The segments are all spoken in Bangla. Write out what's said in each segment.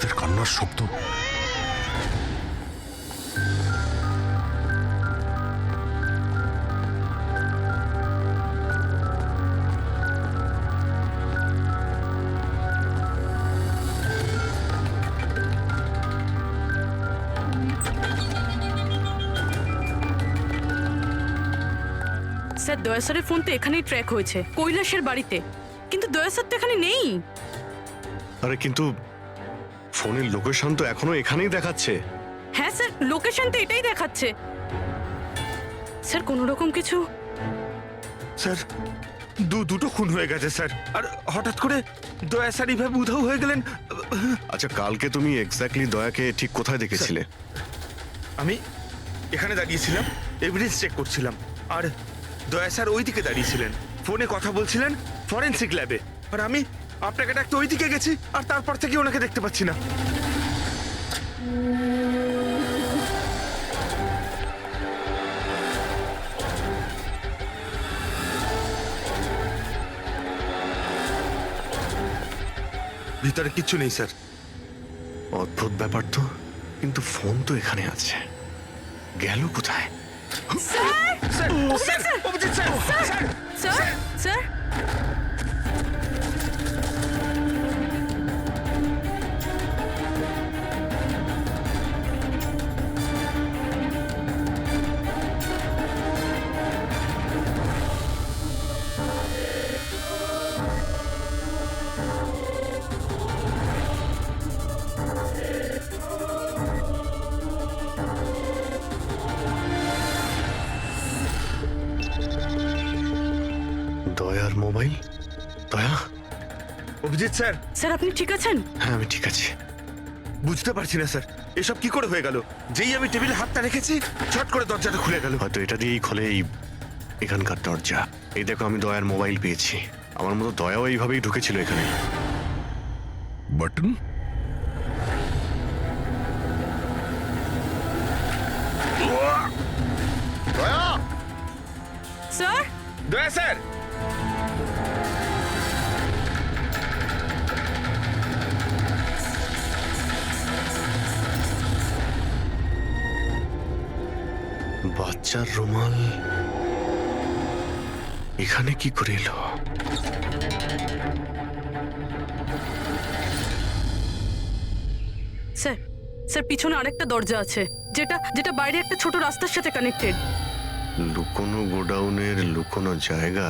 বাচ্চাদের কান্নার শব্দ। স্যার দয়া স্যারের ফোন তো এখানেই ট্র্যাক হয়েছে, কৈলাসের বাড়িতে, কিন্তু দয়া স্যার তো এখানে নেই। আরে কিন্তু ফোনের লোকেশন তো এখনো এখানেই দেখাচ্ছে। হ্যাঁ স্যার, লোকেশন তো এটাই দেখাচ্ছে। স্যার কোনো রকম কিছু? স্যার দুটো খুন হয়ে গেছে স্যার, আর হঠাৎ করে দয়া স্যার এইভাবে উধাও হয়ে গেলেন। আচ্ছা, কালকে তুমি এক্স্যাক্টলি দয়াকে ঠিক কোথায় দেখেছিলে? আমি এখানে দাঁড়িয়েছিলাম, এভিডেন্স চেক করছিলাম, আর দয়া স্যার ওই দিকে দাঁড়িয়েছিলেন, ফোনে কথা বলছিলেন ফরেন্সিক ল্যাবে, আর আমি আপনাকে ডাকতে ওই দিকে গেছি, আর তারপর থেকে ওনাকে দেখতে পাচ্ছি না। ভিতরে কিচ্ছু নেই স্যার। অদ্ভুত ব্যাপার তো, কিন্তু ফোন তো এখানে আছে, গেল কোথায়? স্যার স্যার স্যার দয়ার মোবাইল। দয়া? অভিজিৎ স্যার। স্যার আপনি ঠিক আছেন? হ্যাঁ, আমি ঠিক আছি। বুঝতে পারছি না স্যার, এসব কি করে হয়ে গেল? যেই আমি টেবিলে হাতটা রেখেছি, ছট করে দরজাটা খুলে গেল। হয়তো এটা দিয়েই খোলে এখানকার দরজা। এই দেখো, আমি দয়ার মোবাইল পেয়েছি। আমার মতো দয়াও এইভাবেই ঢুকেছিল এখানে। বাটন? দয়া! স্যার দয়া স্যার। বাচ্চার রুমাল এখানে কি করে এলো? স্যার স্যার পিছনে আরেকটা দরজা আছে, যেটা যেটা বাইরে একটা ছোট রাস্তার সাথে কানেক্টেড। লুকোনো গোডাউনের লুকোনো জায়গা।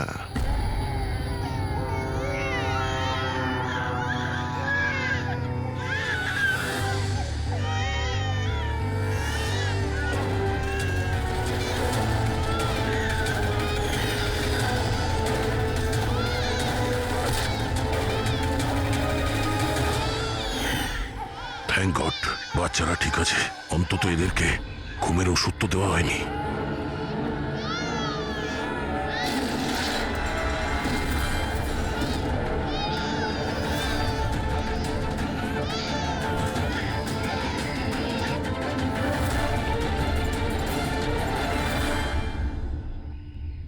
থ্যাংক গড, বাচ্চারা ঠিক আছে। অন্তত এদেরকে ঘুমের ওষুধ তো দেওয়া হয়নি।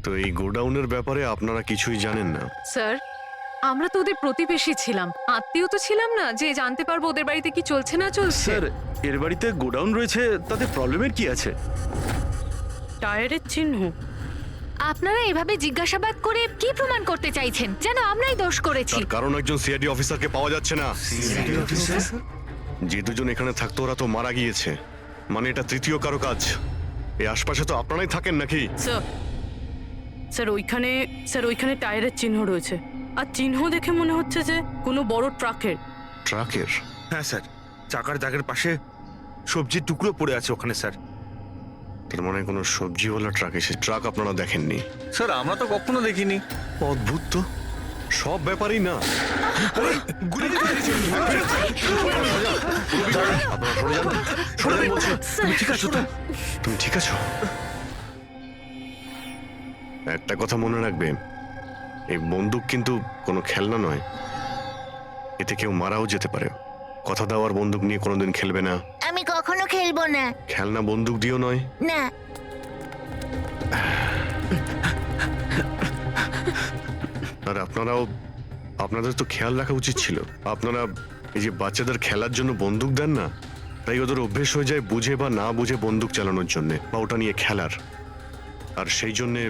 তো এই গোডাউনের ব্যাপারে আপনারা কিছুই জানেন না? স্যার আমরা তো ওদের প্রতিবেশী ছিলাম, আত্মীয় তো ছিলাম না যে জানতে পারবো ওদের বাড়িতে কি চলছে না চলছে। স্যার এর বাড়িতে গোডাউন রয়েছে, তাতে প্রবলেমের কি আছে? টায়ারের চিহ্ন। আপনারা এভাবে জিজ্ঞাসাবাদ করে কি প্রমাণ করতে চাইছেন? যেন আমরাই দোষ করেছি। তার কারণ একজন সিআইডি অফিসারকে পাওয়া যাচ্ছে না। যে দুজন এখানে থাকতো ওরা তো মারা গিয়েছে, মানে এটা তৃতীয় কারো কাজ। এই আশপাশে তো আপনারাই থাকেন নাকি? স্যার স্যার ওইখানে টায়ারের চিহ্ন রয়েছে, আর চিহ্ন দেখে মনে হচ্ছে যে কোনো বড় ট্রাকের। ট্রাকের? হ্যাঁ স্যার, চাকার দাগের পাশে সবজির টুকরো পড়ে আছে ওখানে স্যার। তার মানে কোনো সবজিওয়ালা ট্রাক এসে, ট্রাক আপনারা দেখেননি? স্যার আমরা তো কখনো দেখিনি। অদ্ভুত তো, সব ব্যাপারই না। আপনারা সরে যান, সরে যান বলছি। তুমি ঠিক আছো তো? তুমি ঠিক আছো? একটা কথা মনে রাখবে, এই বন্দুক কিন্তু কোনো খেলনা নয়, এতে কেউ মারাও যেতে পারে। কথা দেওয়ার বন্দুক নিয়ে কোনোদিন খেলবে না। আমি কখনো খেলবো না। খেলনা বন্দুক দিয়েও নয়। না। আর আপনাদের তো খেয়াল রাখা উচিত ছিল। আপনারা এই যে বাচ্চাদের খেলার জন্য বন্দুক দেন না, তাই ওদের অভ্যেস হয়ে যায় বুঝে বা না বুঝে বন্দুক চালানোর জন্য বা ওটা নিয়ে খেলার। আর সেই জন্যে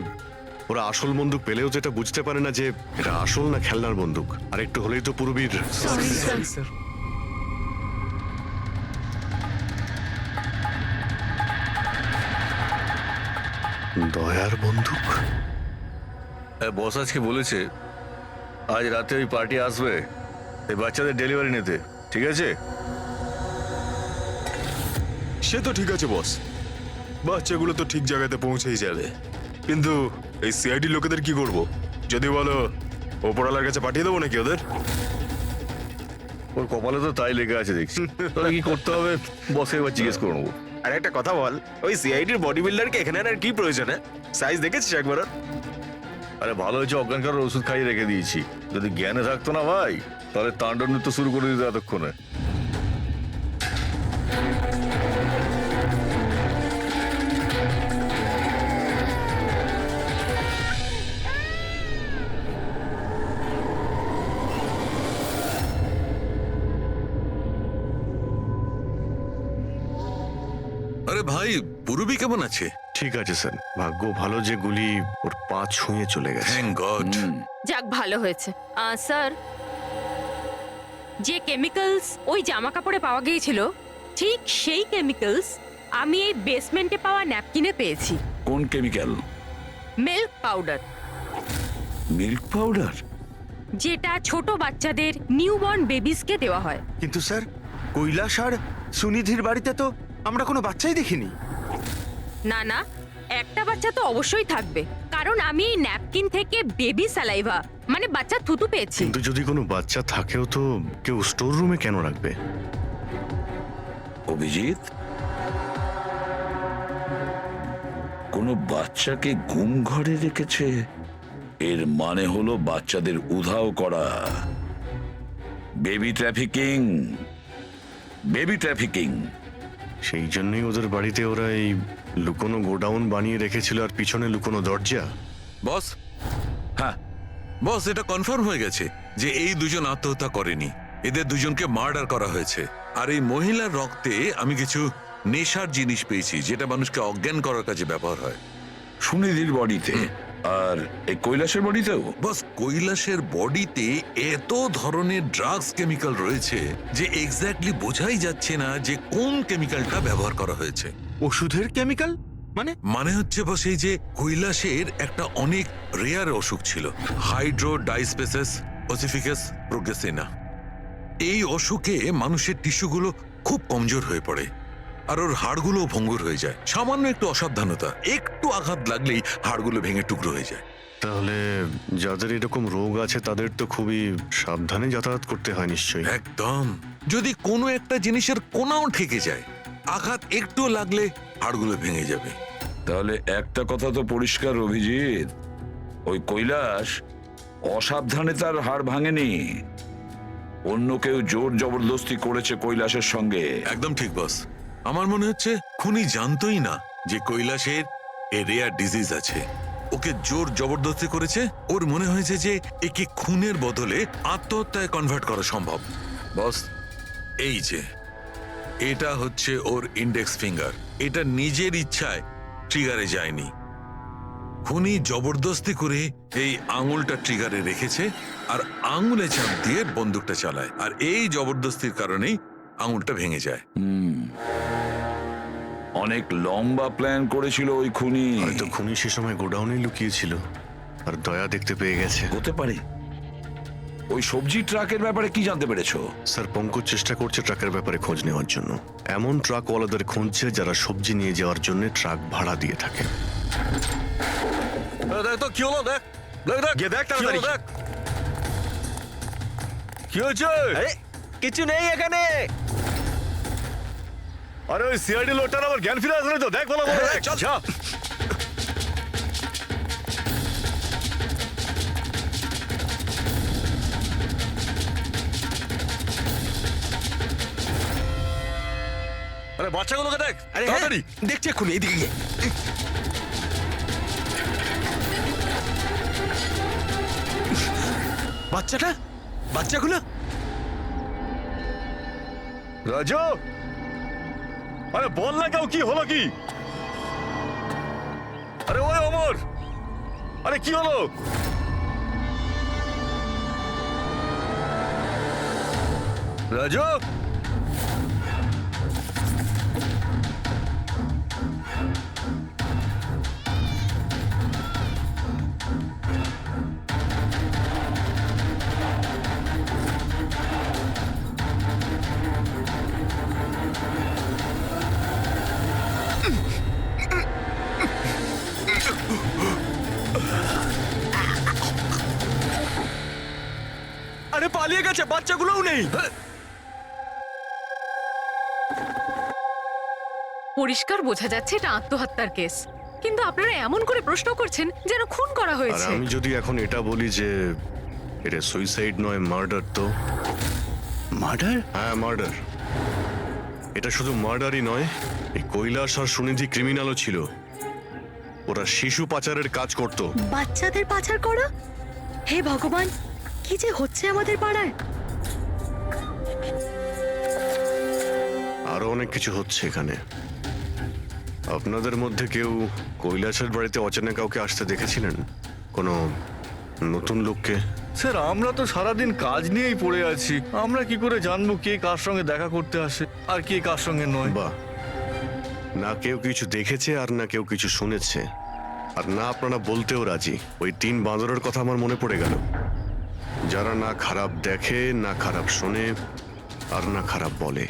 ওরা আসল বন্দুক পেলেও তো এটা বুঝতে পারে না যে এটা আসল না খেলনার বন্দুক। আর একটু হলেই তো পুরবীর দয়ার বন্দুক। বস আজকে বলেছে আজ রাতে ওই পার্টি আসবে এই বাচ্চাদের ডেলিভারি নিতে, ঠিক আছে? সে তো ঠিক আছে বস, বাচ্চাগুলো তো ঠিক জায়গাতে পৌঁছেই যাবে। কিন্তু এই সিআইডি লোকেদের কি করব? যদি বলো ওপরওয়ালার কাছে পাঠিয়ে দেবো নাকি ওদের? ওর কপালে তো তাই লেগে আছে দেখছি। তাহলে কি করতে হবে বসে এবার জিজ্ঞেস করে নেবো। আর একটা কথা বল, ওই সিআইডির বডি বিল্ডারকে এখানে আর কি প্রয়োজন? সাইজ দেখেছিস একবার? আরে ভালো হয়েছে অজ্ঞান করার ওষুধ খাইয়ে রেখে দিয়েছি। যদি জ্ঞানে থাকতো না ভাই, তাহলে তাণ্ডব নৃত্য শুরু করে দিত এতক্ষণে। আরে ভাই, পুরবী কেমন আছে? ঠিক আছে স্যার, ভাগ্য ভালো যে গুলি ওর পা ছুঁয়ে চলে গেছে। Thank god. যাক ভালো হয়েছে। স্যার, যে কেমিক্যালস ওই জামা কাপড়ে পাওয়া গিয়েছিল ঠিক সেই কেমিক্যালস আমি এই বেসমেন্টে পাওয়া ন্যাপকিনে পেয়েছি। কোন chemical? Milk powder, milk powder? যেটা ছোট বাচ্চাদের নিউবর্ন বেবিসকে দেওয়া হয়। কিন্তু স্যার, কৈলাস আর সুনিধির বাড়িতে তো আমরা কোনো বাচ্চাই দেখিনি। না না, একটা বাচ্চা তো অবশ্যই থাকবে, কারণ আমি এই ন্যাপকিন থেকে বেবি স্যালাইভা মানে বাচ্চা থুতু পেয়েছি। কিন্তু যদি কোনো বাচ্চা থাকেও তো কেউ স্টোর রুমে কেন রাখবে? অভিজিৎ, কোনো বাচ্চাকে গুম ঘরে রেখেছে, এর মানে হলো বাচ্চাদের উধাও করা। Baby trafficking, baby trafficking. সেই জন্যই ওদের বাড়িতে ওরা এই লুকোনো গোডাউন বানিয়ে রেখেছিল আর পিছনে লুকোনো দরজা। বস, হ্যাঁ বস, এটা কনফার্ম হয়ে গেছে যে এই দুজন আত্মহত্যা করেনি, এদের দুজনকে মার্ডার করা হয়েছে। আর এই মহিলার রক্তে আমি কিছু নেশার জিনিস পেয়েছি যেটা মানুষকে অজ্ঞান করার কাজে ব্যবহার হয়। সুনিধির বডিতে আর এই কৈলাসের বডিতেও? বস, কৈলাসের বডিতে এত ধরনের ড্রাগস কেমিক্যাল রয়েছে যে এক্স্যাক্টলি বোঝাই যাচ্ছে না যে কোন কেমিক্যালটা ব্যবহার করা হয়েছে। ওষুধের কেমিক্যাল মানে হচ্ছে বস, এই যে কৈলাসের একটা অনেক রেয়ার অসুখ ছিল, হাইড্রোডাইস্পেসিস ওসিফিকাস প্রোগ্রেসিনা। এই অসুখে মানুষের টিস্যুগুলো খুব কমজোর হয়ে পড়ে আর ওর হাড়গুলো ভঙ্গুর হয়ে যায়। সামান্য একটু অসাবধানতা, একটু আঘাত লাগলেই হাড়গুলো ভেঙে টুকরো হয়ে যায়। তাহলে যাদের এরকম রোগ আছে তাদের তো খুবই সাবধানে যাতায়াত করতে হয় নিশ্চয়ই। একদম, যদি কোনো একটা জিনিসের কোনাও ঠেকে যায়, আঘাত একটু লাগলে হাড়গুলো ভেঙে যাবে। তাহলে একটা কথা তো পরিষ্কার অভিজিৎ, ওই কৈলাস অসাবধানে তার হাড় ভাঙেনি, অন্য কেউ জোর জবরদস্তি করেছে কৈলাসের সঙ্গে। একদম ঠিক বস, আমার মনে হচ্ছে খুনি জানতোই না যে কৈলাসের এ রেয়ার ডিজিজ আছে। ওকে জোর জবরদস্তি করেছে, ওর মনে হয়েছে যে একে খুনের বদলে আত্মহত্যায় কনভার্ট করা সম্ভব। বস, এই যে এটা হচ্ছে ওর ইন্ডেক্স ফিঙ্গার, এটা নিজের ইচ্ছায় ট্রিগারে যায়নি। খুনি জবরদস্তি করে এই আঙুলটা ট্রিগারে রেখেছে আর আঙুলে চাপ দিয়ে বন্দুকটা চালায়, আর এই জবরদস্তির কারণেই আঙুলটা ভেঙে যায়। অনেক লম্বা প্ল্যান করেছিল ওই খুনি। হয়তো খুনি সে সময় গোডাউনে লুকিয়েছিল আর দয়া দেখতে পেয়ে গেছে। হতে পারে। ওই সবজি ট্রাকের ব্যাপারে কি জানতে পেরেছো? স্যার, পঙ্কজ চেষ্টা করছে ট্রাকের ব্যাপারে খোঁজ নেওয়ার জন্য। এমন ট্রাকওয়ালাদের খুঁজছে যারা সবজি নিয়ে যাওয়ার জন্য ট্রাক ভাড়া দিয়ে থাকে। দেখ তো কি হলো, দেখ দেখ দেখ গিয়ে দেখ কি হলো, তাড়াতাড়ি। দেখ কি হয়েছে? কিছু নেই এখানে। আরে ওই সিআইডি লোকটার আবার জ্ঞান ফিরে আসলে তো, দেখ ভালো করে, দেখ, চল যা। আরে বাচ্চাগুলোকে দেখ তাড়াতাড়ি। দেখছি এক্ষুনি, এইদিকে গিয়ে। বাচ্চাগুলো রাজু, আরে বল না কেউ, কি হলো কি? আরে ওই অমর, আরে কি হলো? রাজু, আরে পালিয়ে গেছে, বাচ্চাগুলোও নেই। পরিষ্কার বোঝা যাচ্ছে এটা আত্মহত্যার কেস, কিন্তু আপনারা এমন করে প্রশ্ন করছেন যেন খুন করা আর হয়েছে। আমি যদি এখন এটা বলি যে এটা সুইসাইড নয় মার্ডার, তো মার্ডার? হ্যাঁ মার্ডার। এটা শুধু মার্ডারই নয়, এই কৈলাস আর সুনিধি ক্রিমিনালও ছিল। ওরা শিশু পাচারের কাজ করত। বাচ্চাদের পাচার করা? হে ভগবান, কি যে হচ্ছে আমাদের পাড়ায়। আরো অনেক কিছু হচ্ছে এখানে। আপনাদের মধ্যে কেউ কৈলাসের বাড়িতে অচেনা কাউকে আসতে দেখেছিলেন? কোনো নতুন লোককে? স্যার আমরা তো সারাদিন কাজ নিয়েই পড়ে আছি, আমরা কি করে জানবো কে কার সঙ্গে দেখা করতে আসে আর কে কার সঙ্গে নয়? বাহ, না কেউ কিছু দেখেছে আর না কেউ কিছু শুনেছে, আর না আপনারা বলতেও রাজি। ওই 3 বাঁদরের কথা আমার মনে পড়ে গেল, যারা না খারাপ দেখে, না খারাপ শোনে, আর না খারাপ বলে।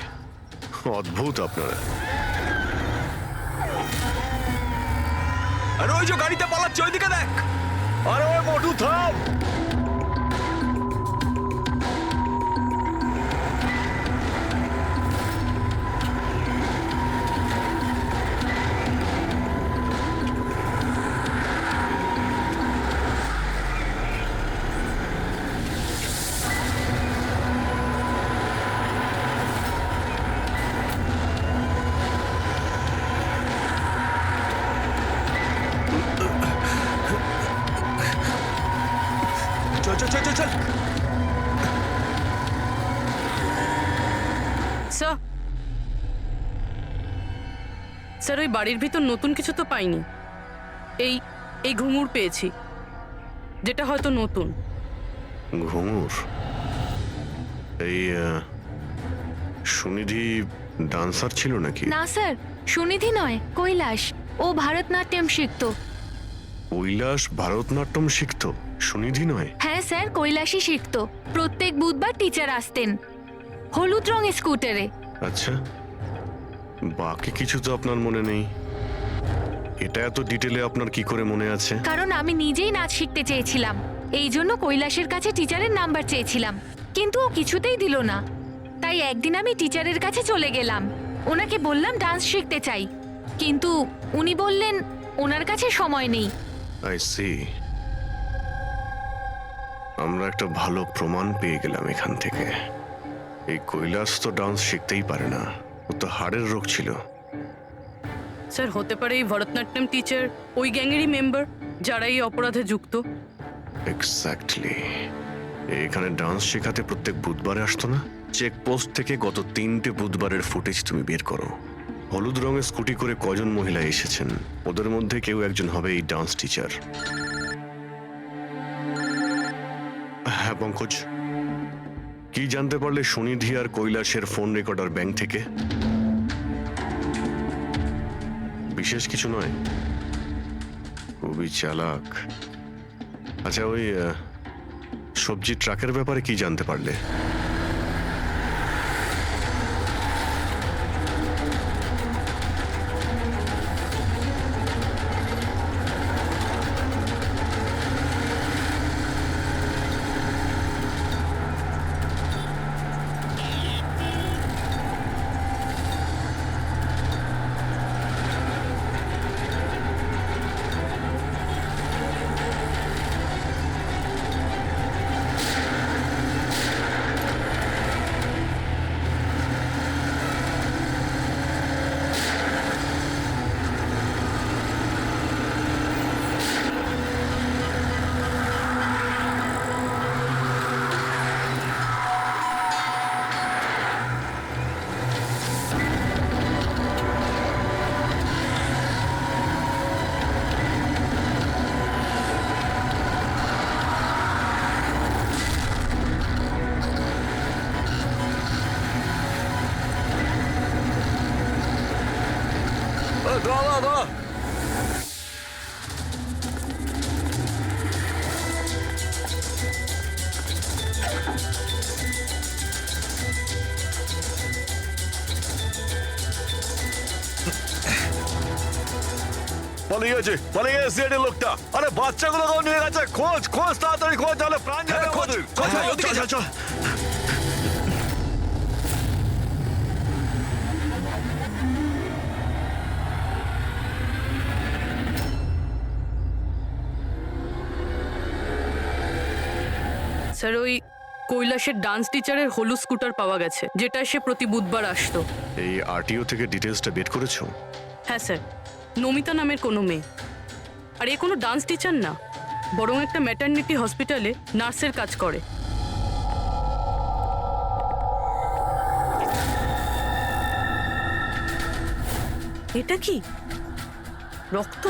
অদ্ভুত আপনারা। আরে ওই যে গাড়িতে পালাচ্ছে, ওইদিকে দেখ। আরে ওই মোটু থাম। চল চল চল চল চল। স্যার, স্যার ওই বাড়ির ভিতর নতুন কিছু তো পাইনি। এই এই ঘুঙুর পেয়েছি, যেটা হয়তো নতুন। ঘুঙুর? এই সুনিধি ডান্সার ছিল নাকি? না স্যার, সুনিধি নয়, কৈলাস। ও ভারতনাট্যম শিখতো। কৈলাস ভারতনাট্যম শিখতো, সুনিধি নয়? হ্যাঁ স্যার, কৈলাসই শিখতো। প্রত্যেক বুধবার টিচার আসতেন হলুদ রঙের স্কুটারে। আচ্ছা, বাকি কিছু তো আপনার মনে নেই। এটা এত ডিটেলে আপনার কি করে মনে আছে? কারণ আমি নিজেই নাচ শিখতে চেয়েছিলাম, এই জন্য কৈলাসের কাছে টিচারের নাম্বার চেয়েছিলাম, কিন্তু ও কিছুতেই দিল না। তাই একদিন আমি টিচারের কাছে চলে গেলাম, ওনাকে বললাম ডান্স শিখতে চাই, কিন্তু উনি বললেন ওনার কাছে সময় নেই। I see. আমরা একটা ভালো প্রমাণ পেয়ে গেলাম এখান থেকে। এই কৈলাস তো ডান্স শিখতেই পারে না, ও তো হাড়ের রোগ ছিল। স্যার হতে পারে এই ভরতনাট্যম টিচার ওই গ্যাংয়েরই মেম্বার, যারা এই অপরাধে যুক্ত। এক্স্যাক্টলি। এখানে ডান্স শেখাতে প্রত্যেক বুধবারে আসতো না? চেকপোস্ট থেকে গত 3টে বুধবারের ফুটেজ তুমি বের করো। হলুদ রঙের স্কুটি করে কজন মহিলা এসেছেন, ওদের মধ্যে কেউ একজন হবে এই ডান্স টিচার। হ্যাঁ পঙ্কজ, কি জানতে পারলে সুনিধি আর কৈলাসের ফোন রেকর্ডার ব্যাংক থেকে? বিশেষ কিছু নয়, খুবই চালাক। আচ্ছা, ওই সবজি ট্রাকের ব্যাপারে কি জানতে পারলে? দাঁড়া। পালিয়ে গেছে সিআইডি লোকটা। আরে বাচ্চাগুলোকেও নিয়ে গেছে। খোঁজ তাড়াতাড়ি খোঁজ, তাহলে প্রাণ যাবে আমাদের। চল। স্যার ওই কৈলাসের ডান্স টিচারের হলুদ স্কুটার পাওয়া গেছে, যেটা সে প্রতি বুধবার আসতো। এই আরটিও থেকে ডিটেলসটা বের করেছো? হ্যাঁ স্যার, নমিতা নামের কোনো মেয়ে। আর এ কোনো ডান্স টিচার না, বরং একটা ম্যাটারনিটি হসপিটালে নার্সের কাজ করে। এটা কি রক্ত?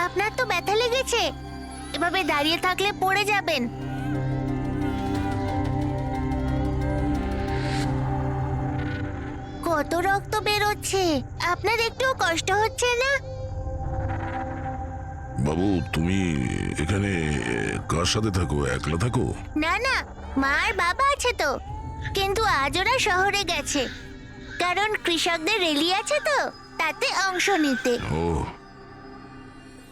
আপনার তো ব্যথা লেগেছে, এভাবে দাঁড়িয়ে থাকলে পড়ে যাবেন। কত রক্ত বেরোচ্ছে, আপনার একটু কষ্ট হচ্ছে না? বাবু, তুমি এখানে কার সাথে থাকো? একলা থাকো? না না, মা আর বাবা আছে তো, কিন্তু আজ ওরা শহরে গেছে, কারণ কৃষকদের র্যালি আছে তো, তাতে অংশ নিতে। ও,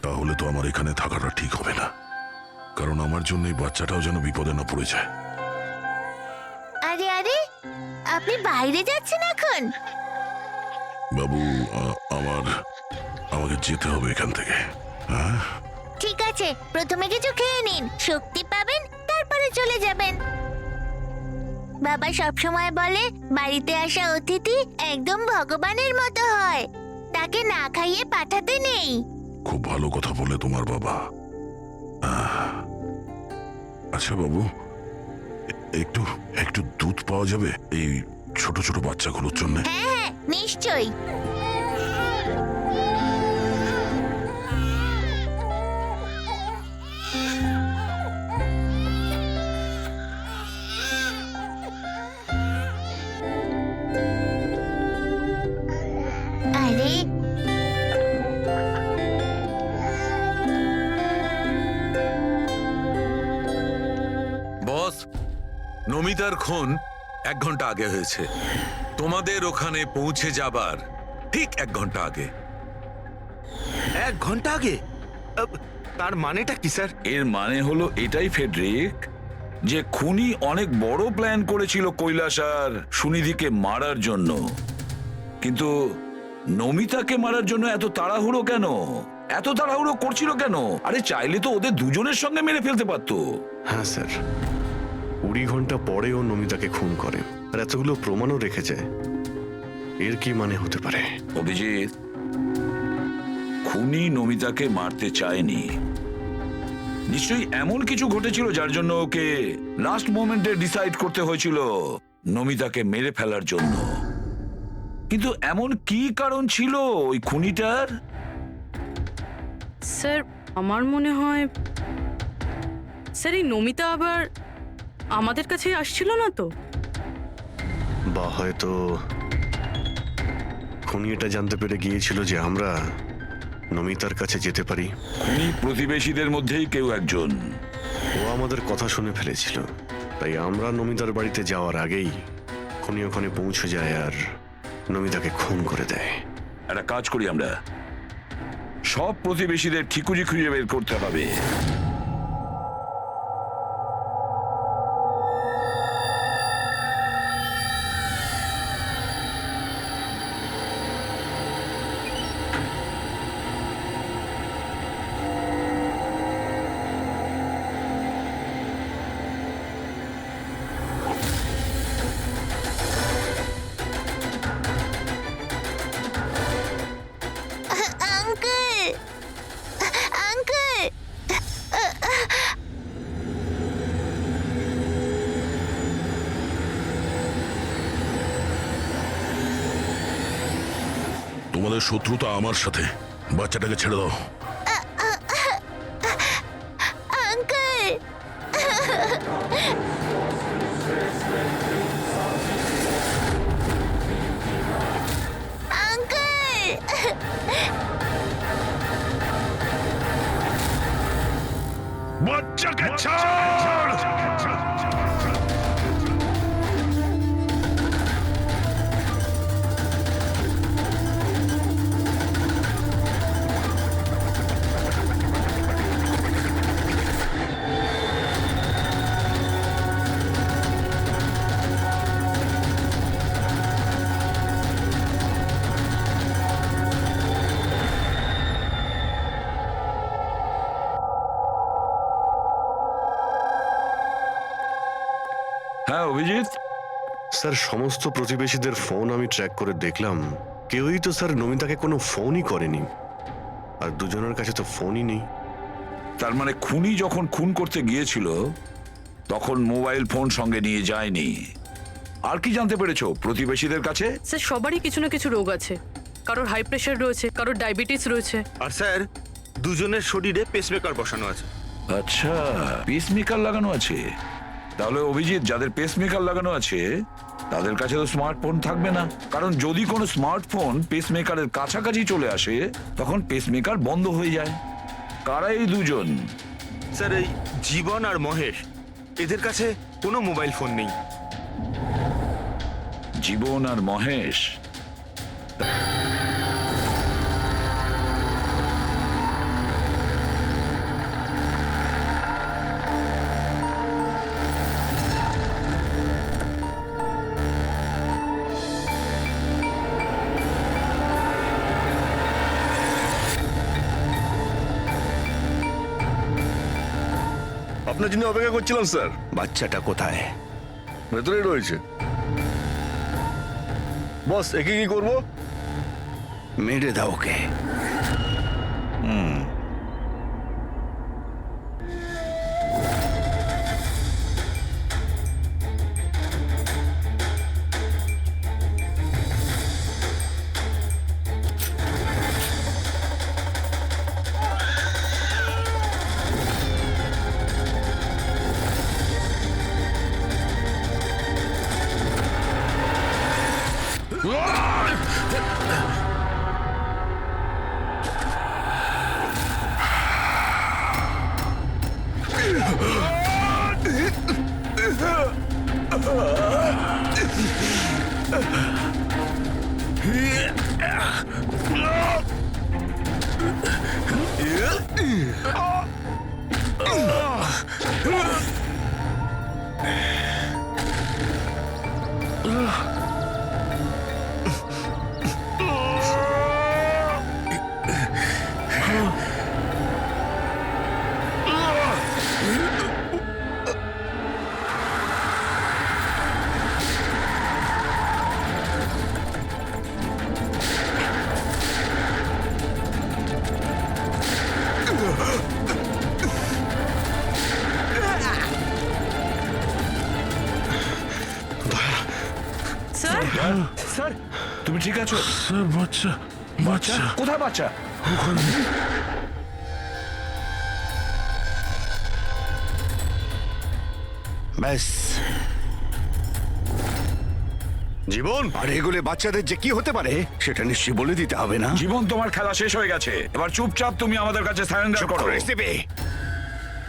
তাহলে তো আমার এখানে থাকাটা ঠিক হবে না, কারণ আমার জন্য এই বাচ্চাটাও যেন বিপদে না পড়ে যায়। আরে আরে, আপনি বাইরে যাচ্ছেন এখন? বাবু, আমাকে যেতে হবে এখান থেকে। হ্যাঁ, ঠিক আছে, প্রথমে কিছু খেয়ে নিন, শক্তি পাবেন, তারপরে চলে যাবেন। বাবা সবসময় বলে বাড়িতে আসা অতিথি একদম ভগবানের মতো হয়, তাকে না খাইয়ে পাঠাতে নেই। খুব ভালো কথা বলে তোমার বাবা। আচ্ছা বাবু, একটু একটু দুধ পাওয়া যাবে এই ছোট ছোট বাচ্চাগুলোর জন্য? হ্যাঁ হ্যাঁ, নিশ্চয়ই। আরে, বস, নমিতার খুন 1 ঘন্টা আগে হয়েছে, তোমাদের ওখানে পৌঁছে যাবার ঠিক 1 ঘন্টা আগে। 1 ঘন্টা আগে? তার মানেটা কি স্যার? এর মানে হলো এটাই ফেডরিক, যে খুনি অনেক বড় প্ল্যান করেছিল কৈলাস আর সুনিধিকে মারার জন্য। কিন্তু নমিতাকে মারার জন্য এত তাড়াহুড়ো কেন? এত তাড়াহুড়ো করছিল কেন? আরে চাইলে তো ওদের দুজনের সঙ্গে মেরে ফেলতে পারতো। হ্যাঁ স্যার, 20 ঘন্টা পরে ও নমিতাকে খুন করে আর এতগুলো প্রমাণও রেখেছে। এর কি মানে হতে পারে? অভিজিৎ, খুনি নমিতাকে মারতে চায়নি। নিশ্চয়ই এমন কিছু ঘটেছিল যার জন্য ওকে লাস্ট মোমেন্টে ডিসাইড করতে হয়েছিল নমিতাকে মেরে ফেলার জন্য। কিন্তু এমন কি কারণ ছিল ওই খুনিটার? স্যার আমার মনে হয় স্যার এই নমিতা আবার আমাদের কাছে আসছিল না তো? বা হয়তো খুনি এটা জানতে পেরে গিয়েছিল যে আমরা নমিতার কাছে যেতে পারি। খুনি প্রতিবেশীদের মধ্যেই কেউ একজন। ও আমাদের কথা শুনে ফেলেছিল, তাই আমরা নমিতার বাড়িতে যাওয়ার আগেই খুনি ওখানে পৌঁছে যায় আর নমিতাকে খুন করে দেয়। একটা কাজ করি, আমরা সব প্রতিবেশীদের ঠিকুজি খুঁজে বের করতে হবে। তোমাদের শত্রুতা আমার সাথে, বাচ্চাটাকে ছেড়ে দাও। বাচ্চাকে ছাড়! হ্যাঁ অভিজিৎ, স্যার, সমস্ত প্রতিবেশীদের ফোন আমি ট্র্যাক করে দেখলাম, কেউই তো স্যার নমিতাকে কোনো ফোনই করেনি, আর দুজনের কাছে তো ফোনই নেই। তার মানে খুনি যখন খুন করতে গিয়েছিল তখন মোবাইল ফোন সঙ্গে নিয়ে যায়নি। আর কি জানতে পেরেছো প্রতিবেশীদের কাছে? স্যার সবারই কিছু না কিছু রোগ আছে। কারোর হাই প্রেশার রয়েছে, কারোর ডায়াবেটিস রয়েছে। আর স্যার দুজনের শরীরে পেসমেকার বসানো আছে। আচ্ছা, পেসমেকার লাগানো আছে। তাহলে অভিজিৎ, যাদের পেসমেকার লাগানো আছে তাদের কাছে তো স্মার্টফোন থাকবে না, কারণ যদি কোনো স্মার্টফোন পেসমেকারের কাছাকাছি চলে আসে তখন পেসমেকার বন্ধ হয়ে যায়। কারা এই দুজন? স্যার এই জীবন আর মহেশ, এদের কাছে কোনো মোবাইল ফোন নেই। জীবন আর মহেশ? আপনার জন্য অপেক্ষা করছিলাম স্যার। বাচ্চাটা কোথায়? ভেতরেই রয়েছে। বস, একে কি করবো? মেরে দাও ওকে। স্যার স্যার তুমি ঠিক আছো? বাচ্চা বাচ্চা কোথায় বাচ্চা? ব্যাস, জীবন, আর এগুলো বাচ্চাদের যে কি হতে পারে সেটা নিশ্চয়ই বলে দিতে হবে না? জীবন, তোমার খেলা শেষ হয়ে গেছে, এবার চুপচাপ তুমি আমাদের কাছে সারেন্ডার করো। দেবে,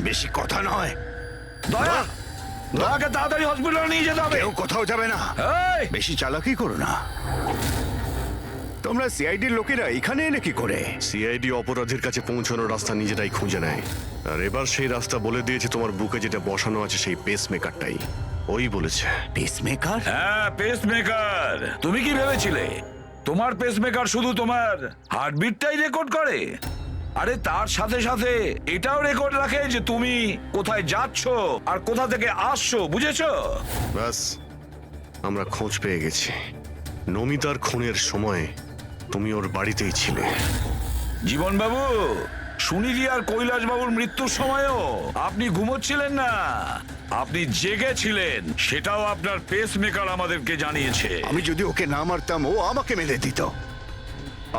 বেশি কথা নয়। দয়া, দয়াকে তাড়াতাড়ি হসপিটালে নিয়ে যেতে হবে। কেউ কোথাও যাবে না, এই, বেশি চালাকি করো না। তোমরা সিআইডির লোকেরা এখানে এলে কি করে? সিআইডি অপরাধীর কাছে পৌঁছানোর রাস্তা নিজেরাই খুঁজে নেয়, আর এবার সেই রাস্তা বলে দিয়েছে তোমার বুকে যেটা বসানো আছে সেই পেসমেকারটাই। ওই বলেছে। পেসমেকার? হ্যাঁ, পেসমেকার। তুমি কি ভেবেছিলে তোমার পেসমেকার শুধু তোমার হার্টবিটটাই রেকর্ড করে? আরে তার সাথে সাথে এটাও রেকর্ড রাখে যে তুমি কোথায় যাচ্ছ আর কোথা থেকে আসছো, বুঝেছো? ব্যাস, আমরা খোঁজ পেয়ে গেছি। নমিতার খুনের সময় তুমি ওর বাড়িতেই ছিলে। জীবন বাবু, সুনীতি আর কৈলাস বাবুর মৃত্যুর সময়ও আপনি ঘুমোচ্ছিলেন না, আপনি জেগেছিলেন। সেটাও আপনার পেসমেকার আমাদেরকে জানিয়েছে। আমি যদি ওকে না মারতাম ও আমাকে মেরে দিত,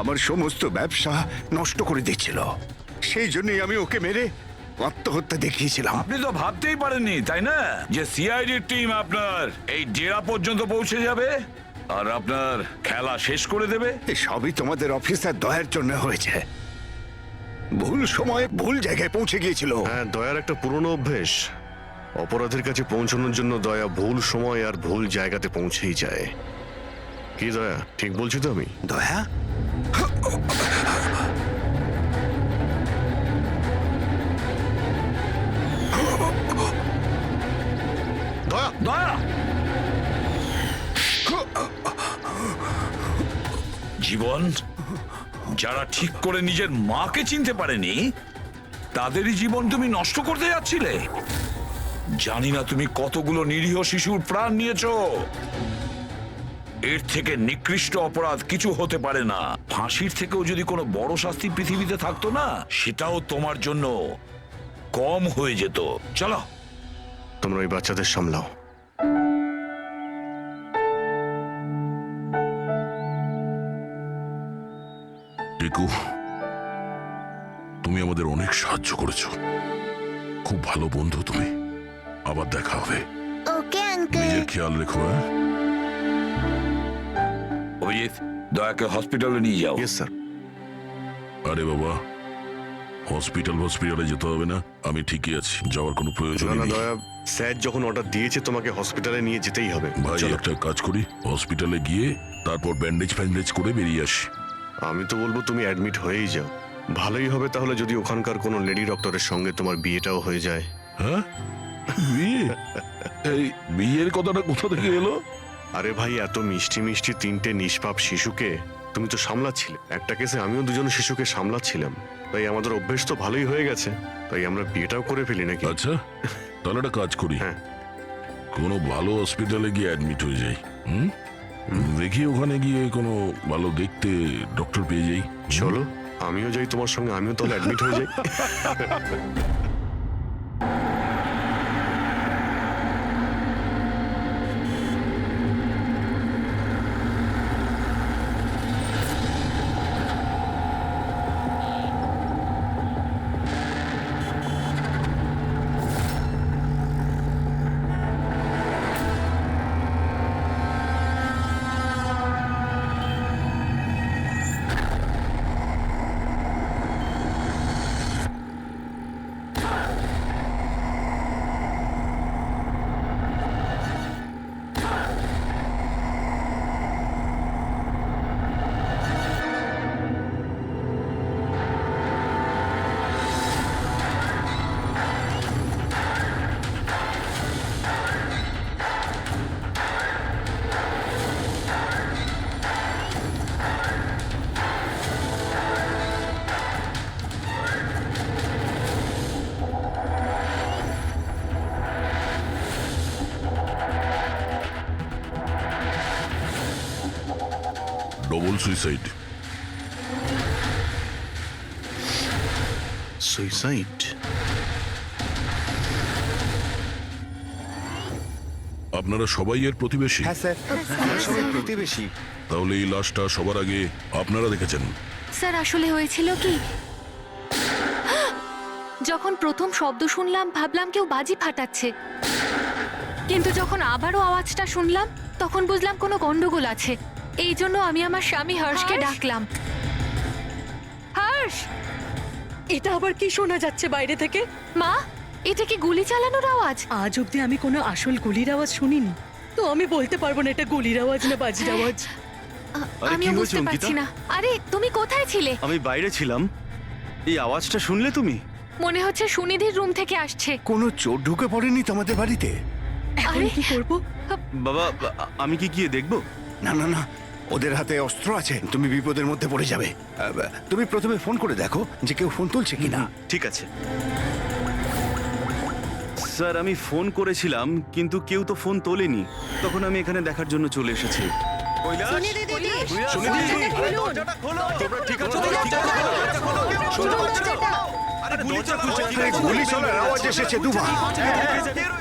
আমার সমস্ত ব্যবসা নষ্ট করে দিচ্ছিল। সেই জন্যই আমি ওকে মেরে আত্মহত্যা দেখিয়েছিলাম। আপনি তো ভাবতেই পারেননি, তাই না, যে সিআইডির টিম আপনার এই ডেরা পর্যন্ত পৌঁছে যাবে আর আপনার খেলা শেষ করে দেবে। সবই তোমাদের অফিসার দয়ার জন্য হয়েছে। ভুল সময়ে ভুল জায়গায় পৌঁছে গিয়েছিল। হ্যাঁ, দয়ার একটা পুরনো অভ্যেস। অপরাধের কাছে পৌঁছানোর জন্য দয়া ভুল সময় আর ভুল জায়গাতে পৌঁছেই যায়। কি দয়া, ঠিক বলছি তো আমি? দয়া, দয়া, দয়া, জীবন, যারা ঠিক করে নিজের মাকে চিনতে পারেনি তাদেরই জীবন তুমি নষ্ট করতে যাচ্ছিলে। জানি না তুমি কতগুলো নিরীহ শিশুর প্রাণ নিয়েছো। এর থেকে নিকৃষ্ট অপরাধ কিছু হতে পারে না। ফাঁসির থেকেও যদি কোনো বড় শাস্তি পৃথিবীতে থাকতো না, সেটাও তোমার জন্য কম হয়ে যেত। চলো, তোমরা ওই বাচ্চাদের সামলাও। টিকু, তুমি আমাদের অনেক সাহায্য করেছো, খুব ভালো বন্ধু তুমি। আবার দেখা হবে। Okay uncle. নিজের খেয়াল রেখো। হ্যাঁ, অভিজিৎ, দয়াকে হসপিটালে নিয়ে যাও। Yes sir. আরে বাবা, হসপিটালে যেতে হবে না, আমি ঠিকই আছি, যাওয়ার কোনো প্রয়োজন না না নেই। দয়া, স্যার যখন অর্ডার দিয়েছে তোমাকে হসপিটালে নিয়ে যেতেই হবে। ভাই, চলো। একটা কাজ করি, হসপিটালে গিয়ে তারপর ব্যান্ডেজ ফ্যান্ডেজ করে বেরিয়ে আসি। আমি তো বলবো তুমি অ্যাডমিট হয়েই যাও। ভালোই হবে তাহলে যদি ওখানকার কোনো লেডি ডক্টরের সঙ্গে তোমার বিয়েটাও হয়ে যায়। হ্যাঁ, বিয়ে? এই বিয়ের কথাটা কোথা থেকে এলো? আরে ভাই, এত মিষ্টি মিষ্টি তিনটে নিষ্পাপ শিশুকে তুমি তো সামলাচ্ছিলে। একটা কেসে আমিও দুজন শিশুকে সামলাচ্ছিলাম, তাই আমাদের অভ্যেস তো ভালোই হয়ে গেছে। তাই আমরা বিয়েটাও করে ফেলি নাকি? আচ্ছা, তাহলে একটা কাজ করি, হ্যাঁ, কোনো ভালো হসপিটালে গিয়ে অ্যাডমিট হয়ে যাই। দেখি ওখানে গিয়ে কোনো ভালো দেখতে ডক্টর পেয়ে যাই। চলো আমিও যাই তোমার সঙ্গে, আমিও তাহলে অ্যাডমিট হয়ে যাই। সুইসাইড। সুইসাইড? আপনারা সবাই এর প্রতিবেশী? হ্যাঁ স্যার, আমরা সবাই প্রতিবেশী। তাহলে এই লাশটা সবার আগে আপনারা দেখেছেন? স্যার আসলে হয়েছিল কি, যখন প্রথম শব্দ শুনলাম ভাবলাম কেউ বাজি ফাটাচ্ছে, কিন্তু যখন আবারও আওয়াজটা শুনলাম তখন বুঝলাম কোনো গন্ডগোল আছে। এই জন্য আমি আমার স্বামী হর্ষকে ডাকলাম। হর্ষ! এটা আবার কি শোনা যাচ্ছে বাইরে থেকে? মা, এটা কি গুলি চালানোর আওয়াজ? আজ অব্দি আমি কোনো আসল গুলির আওয়াজ শুনিনি, তো আমি বলতে পারবো না এটা গুলির আওয়াজ না বাজির আওয়াজ। আরে আমি কি হয়েছে বুঝতে অঙ্কিতা? পারছি না। আরে তুমি কোথায় ছিলে? আমি বাইরে ছিলাম। এই আওয়াজটা শুনলে তুমি? মনে হচ্ছে সুনিধির রুম থেকে আসছে। কোনো চোর ঢুকে পড়েনি তোমাদের বাড়িতে? এখন কি করবো? বাবা, আমি কি গিয়ে দেখবো? না না না, ওদের হাতে অস্ত্র আছে, তুমি বিপদের মধ্যে পড়ে যাবে। তুমি প্রথমে ফোন করে দেখো যে কেউ ফোন তুলছে কিনা। ঠিক আছে স্যার, আমি ফোন করেছিলাম কিন্তু কেউ তো ফোন তোলেনি। তখন আমি এখানে দেখার জন্য চলে এসেছি। গুলি চলার আওয়াজ এসেছে দুবার।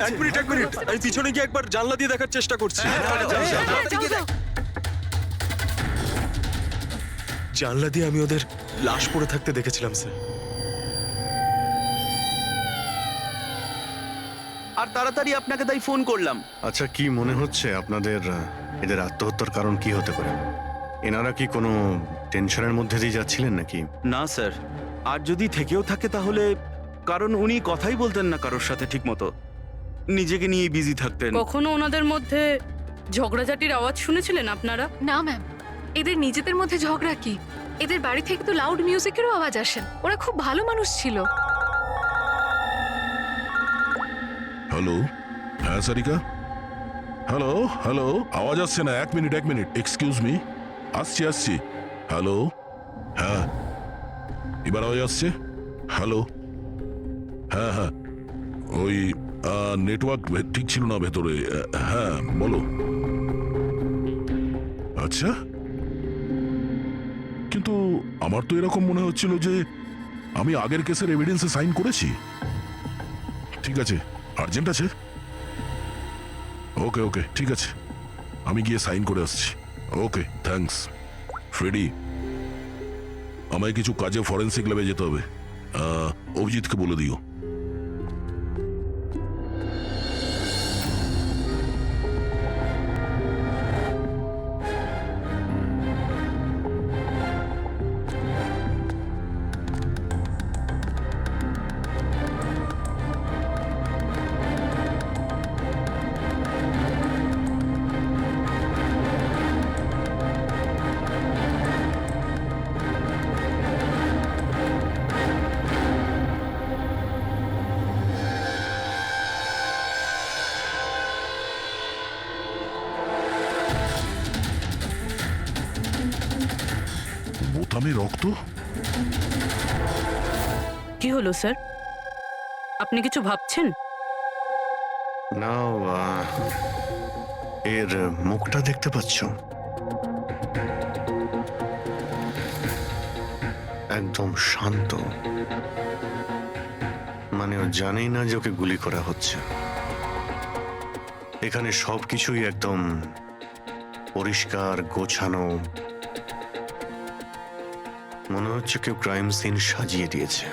এক মিনিট আমি পিছনে গিয়ে একবার জানলা দিয়ে দেখার চেষ্টা করছি। জানলা দিয়ে আমি ওদের লাশ পড়ে থাকতে দেখেছিলাম স্যার। আর তাড়াতাড়ি আপনাকে তাই ফোন করলাম। আচ্ছা, কি মনে হচ্ছে আপনাদের এদের আত্মহত্যার কারণ কি হতে পারে? এনারা কি কোনো টেনশনের মধ্যে দিয়ে যাচ্ছিলেন নাকি? না স্যার, আর যদি থেকেও থাকে তাহলে কারণ উনি কথাই বলতেন না কারোর সাথে ঠিক মতো, নিজেকে নিয়ে বিজি থাকতেন। কখনো ওনাদের মধ্যে ঝগড়াঝাটির আওয়াজ শুনেছিলেন আপনারা? না ম্যাম, এদের নিজেদের মধ্যে ঝগড়া কি? এদের বাড়ি থেকে তো লাউড মিউজিকেরও আওয়াজ আসে। ওরা খুব ভালো মানুষ ছিল। হ্যালো, হ্যাঁ সারিকা, হ্যালো হ্যালো, আওয়াজ আসছে না। এক মিনিট এক্সকিউজ মি, আসছি। হ্যালো, হ্যাঁ এবার আওয়াজ আসছে? হ্যালো, হ্যাঁ ওই নেটওয়ার্ক ঠিক ছিল না ভেতরে। হ্যাঁ বলো। আচ্ছা, কিন্তু আমার তো এরকম মনে হচ্ছিল যে আমি আগের কেসের এভিডেন্সে সাইন করেছি। ঠিক আছে, আর্জেন্ট আছে? ওকে ঠিক আছে, আমি গিয়ে সাইন করে আসছি। ওকে, থ্যাঙ্কস। ফ্রেডি, আমায় কিছু কাজে ফরেন্সিক ল্যাবে যেতে হবে, অভিজিৎকে বলে দিও। বোতামে রক্ত? কি হলো স্যার, আপনি কিছু ভাবছেন? না, এর মুখটা দেখতে পাচ্ছ? একদম শান্ত, মানে ও জানেই না যে ওকে গুলি করা হচ্ছে। এখানে সবকিছুই একদম পরিষ্কার গোছানো, মনে হচ্ছে কেউ ক্রাইম সিন সাজিয়ে দিয়েছে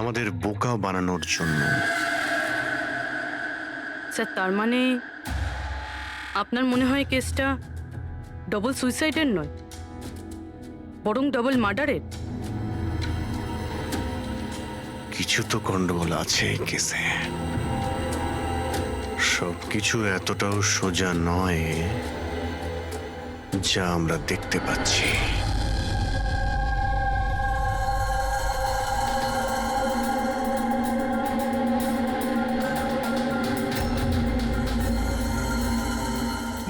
আমাদের বোকা বানানোর জন্য। স্যার, তার মানে আপনার মনে হয় কেসটা ডবল সুইসাইডের নয়, বরং ডবল মার্ডারের? কিছু তো গন্ডগোল আছে এই কেসে। সবকিছু এতটাও সোজা নয় যা আমরা দেখতে পাচ্ছি।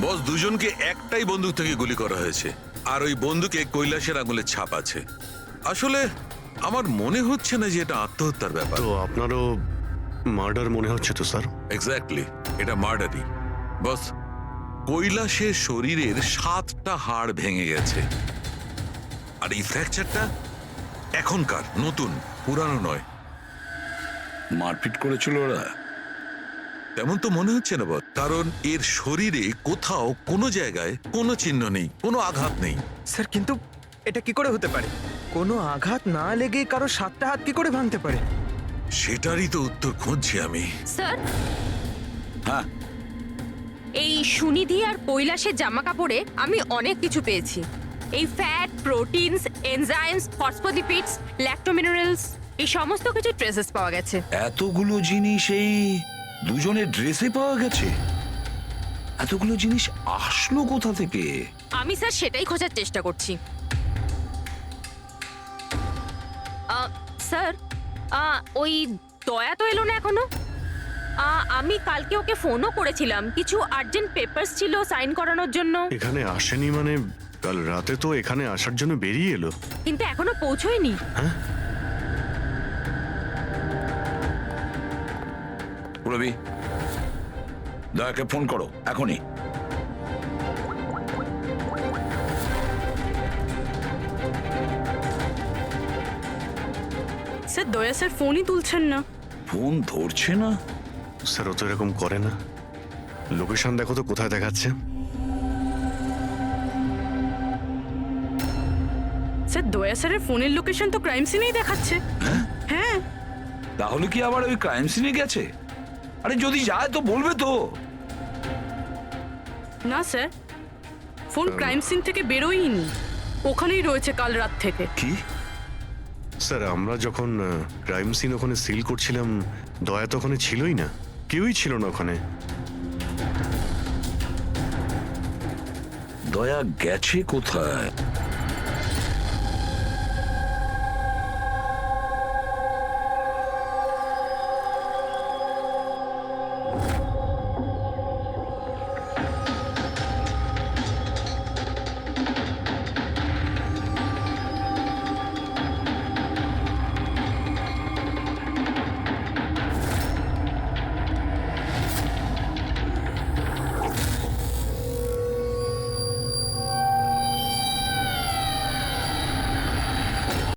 বস, দুজনকে একটাই বন্দুক থেকে গুলি করা হয়েছে, আর ওই বন্দুকে কৈলাসের আঙুলের ছাপ আছে। আসলে আমার মনে হচ্ছে না যে এটা আত্মহত্যার ব্যাপার। তো আপনারও মার্ডার মনে হচ্ছে তো স্যার? এক্স্যাক্টলি, এটা মার্ডারই। বস, কৈলাসের শরীরের 7টা হাড় ভেঙে গেছে। আর এই ফ্র্যাকচারটা এখনকার, নতুন, পুরানো নয়। মারপিট করেছিল ওরা? তেমন তো মনে হচ্ছে না বস, কারণ এর শরীরে কোথাও কোনো জায়গায় কোনো চিহ্ন নেই, কোনো আঘাত নেই। স্যার কিন্তু এটা কি করে হতে পারে? কোনো আঘাত না লেগে কারো 7টা হাত কি করে ভাঙতে পারে? সেটারই তো উত্তর খুঁজছি আমি। স্যার, হ্যাঁ, এই সুনিধি আর কৈলাসের জামা কাপড়ে আমি অনেক কিছু পেয়েছি। এই ফ্যাট, প্রোটিনস, এনজাইমস, ফসফোলিপিডস, ল্যাক্টোমিনারেলস, এই সমস্ত কিছু ট্রেসেস পাওয়া গেছে। এতগুলো জিনিস এই দুজনের ড্রেসে পাওয়া গেছে? এতগুলো জিনিস আসলো কোথা থেকে? আমি স্যার সেটাই খোঁজার চেষ্টা করছি। স্যার, ওই দয়া তো এলো না এখনো। আমি কালকে ওকে ফোনও করেছিলাম, কিছু আর্জেন্ট পেপারস ছিল সাইন করানোর জন্য। এখানে আসেনি মানে? কাল রাতে তো এখানে আসার জন্য বেরিয়ে এলো। কিন্তু এখনো পৌঁছয়নি। রবি, দয়াকে ফোন করো এখনই। স্যার, দয়া স্যার ফোনই তুলছেন না। ফোন ধরছে না? স্যার ও তো এরকম করে না। লোকেশন দেখো তো কোথায় দেখাচ্ছে। স্যার, দয়া স্যারের ফোনের লোকেশন তো ক্রাইম সিনেই দেখাচ্ছে। হ্যাঁ। তাহলে কি আবার ওই ক্রাইম সিনে গেছে? আরে যদি যায় তো বলবে তো। না স্যার, ফোন ক্রাইম সিন থেকে বেরোয়নি, ওখানেই রয়েছে কাল রাত থেকে। কি? স্যার আমরা যখন ক্রাইম সিন ওখানে সিল করছিলাম, দয়া তো ওখানে ছিলই না, কেউই ছিল না ওখানে। দয়া গেছে কোথায়?